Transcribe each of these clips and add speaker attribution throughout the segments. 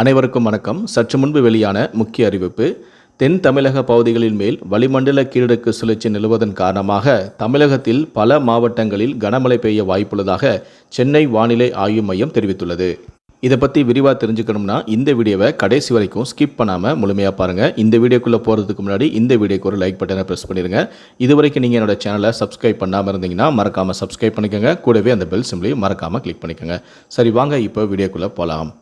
Speaker 1: அனைவருக்கும் வணக்கம். சற்று முன்பு வெளியான முக்கிய அறிவிப்பு. தென் தமிழக பகுதிகளின் மேல் வளிமண்டல கீழடுக்கு சுழற்சி நிலவுவதன் காரணமாக தமிழகத்தில் பல மாவட்டங்களில் கனமழை பெய்ய வாய்ப்புள்ளதாக சென்னை வானிலை ஆய்வு மையம் தெரிவித்துள்ளது. இதை பற்றி விரிவாக தெரிஞ்சுக்கணும்னா இந்த வீடியோவை கடைசி வரைக்கும் ஸ்கிப் பண்ணாமல் முழுமையாக பாருங்கள். இந்த வீடியோக்குள்ளே போகிறதுக்கு முன்னாடி இந்த வீடியோக்கு ஒரு லைக் பட்டனை ப்ரெஸ் பண்ணிடுங்க. இது வரைக்கும் நீங்கள் என்னோட சேனலை சப்ஸ்கிரைப் பண்ணாமல் இருந்தீங்கன்னா மறக்காமல் சப்ஸ்கிரைப் பண்ணிக்கோங்க. கூடவே அந்த பெல் சிம்லையும் மறக்காமல் கிளிக் பண்ணிக்கோங்க. சரி, வாங்க இப்போ வீடியோக்குள்ளே போகலாம்.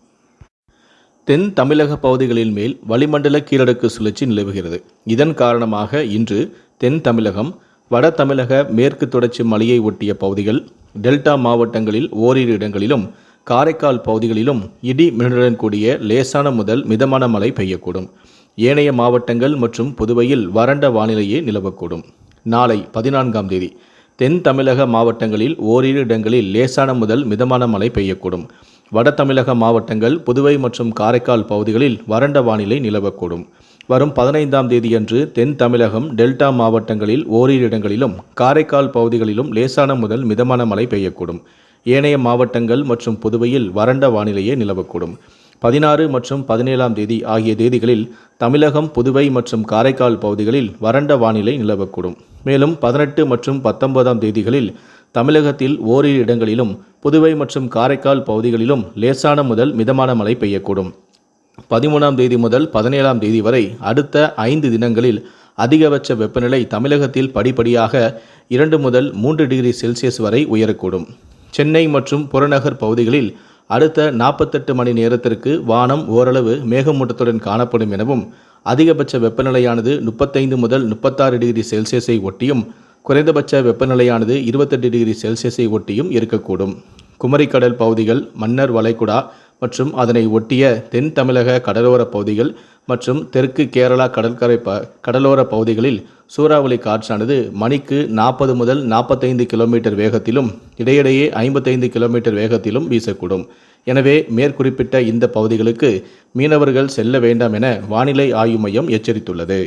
Speaker 1: தென் தமிழக பகுதிகளின் மேல் வளிமண்டல கீழடுக்கு சுழற்சி நிலவுகிறது. இதன் காரணமாக இன்று தென் தமிழகம், வட தமிழக மேற்கு தொடர்ச்சி மலையை ஒட்டிய பகுதிகள், டெல்டா மாவட்டங்களில் ஓரிரு இடங்களிலும், காரைக்கால் பகுதிகளிலும் இடி மின்னலுடன் கூடிய லேசான முதல் மிதமான மழை பெய்யக்கூடும். ஏனைய மாவட்டங்கள் மற்றும் புதுவையில் வறண்ட வானிலையே நிலவக்கூடும். நாளை 14ஆம் தேதி தென் தமிழக மாவட்டங்களில் ஓரிரு இடங்களில் லேசான முதல் மிதமான மழை பெய்யக்கூடும். வட தமிழக மாவட்டங்கள், புதுவை மற்றும் காரைக்கால் பகுதிகளில் வறண்ட வானிலை நிலவக்கூடும். வரும் 15ஆம் தேதியன்று தென் தமிழகம், டெல்டா மாவட்டங்களில் ஓரிரு இடங்களிலும், காரைக்கால் பகுதிகளிலும் லேசான முதல் மிதமான மழை பெய்யக்கூடும். ஏனைய மாவட்டங்கள் மற்றும் புதுவையில் வறண்ட வானிலையே நிலவக்கூடும். 16 மற்றும் 17ஆம் தேதி ஆகிய தேதிகளில் தமிழகம், புதுவை மற்றும் காரைக்கால் பகுதிகளில் வறண்ட வானிலை நிலவக்கூடும். மேலும் 18 மற்றும் 19ஆம் தேதிகளில் தமிழகத்தில் ஓரிரு இடங்களிலும், புதுவை மற்றும் காரைக்கால் பகுதிகளிலும் லேசான முதல் மிதமான மழை பெய்யக்கூடும். 13ஆம் தேதி முதல் 17ஆம் தேதி வரை அடுத்த 5 தினங்களில் அதிகபட்ச வெப்பநிலை தமிழகத்தில் படிப்படியாக 2 முதல் 3 டிகிரி செல்சியஸ் வரை உயரக்கூடும். சென்னை மற்றும் புறநகர் பகுதிகளில் அடுத்த 48 மணி நேரத்திற்கு வானம் ஓரளவு மேகமூட்டத்துடன் காணப்படும் எனவும், அதிகபட்ச வெப்பநிலையானது 35 முதல் 36 டிகிரி செல்சியஸை ஒட்டியும், குறைந்தபட்ச வெப்பநிலையானது 28 டிகிரி செல்சியஸை ஒட்டியும் இருக்கக்கூடும். குமரிக்கடல் பகுதிகள், மன்னார் வளைகுடா மற்றும் அதனை ஒட்டிய தென் தமிழக கடலோர பகுதிகள் மற்றும் தெற்கு கேரளா கடலோர பகுதிகளில் சூறாவளி காற்றானது மணிக்கு 40 முதல் 45 கிலோமீட்டர் வேகத்திலும், இடையிடையே 55 கிலோமீட்டர் வேகத்திலும் வீசக்கூடும். எனவே மேற்குறிப்பிட்ட இந்த பகுதிகளுக்கு மீனவர்கள் செல்ல வேண்டாம் என வானிலை ஆய்வு மையம் எச்சரித்துள்ளது.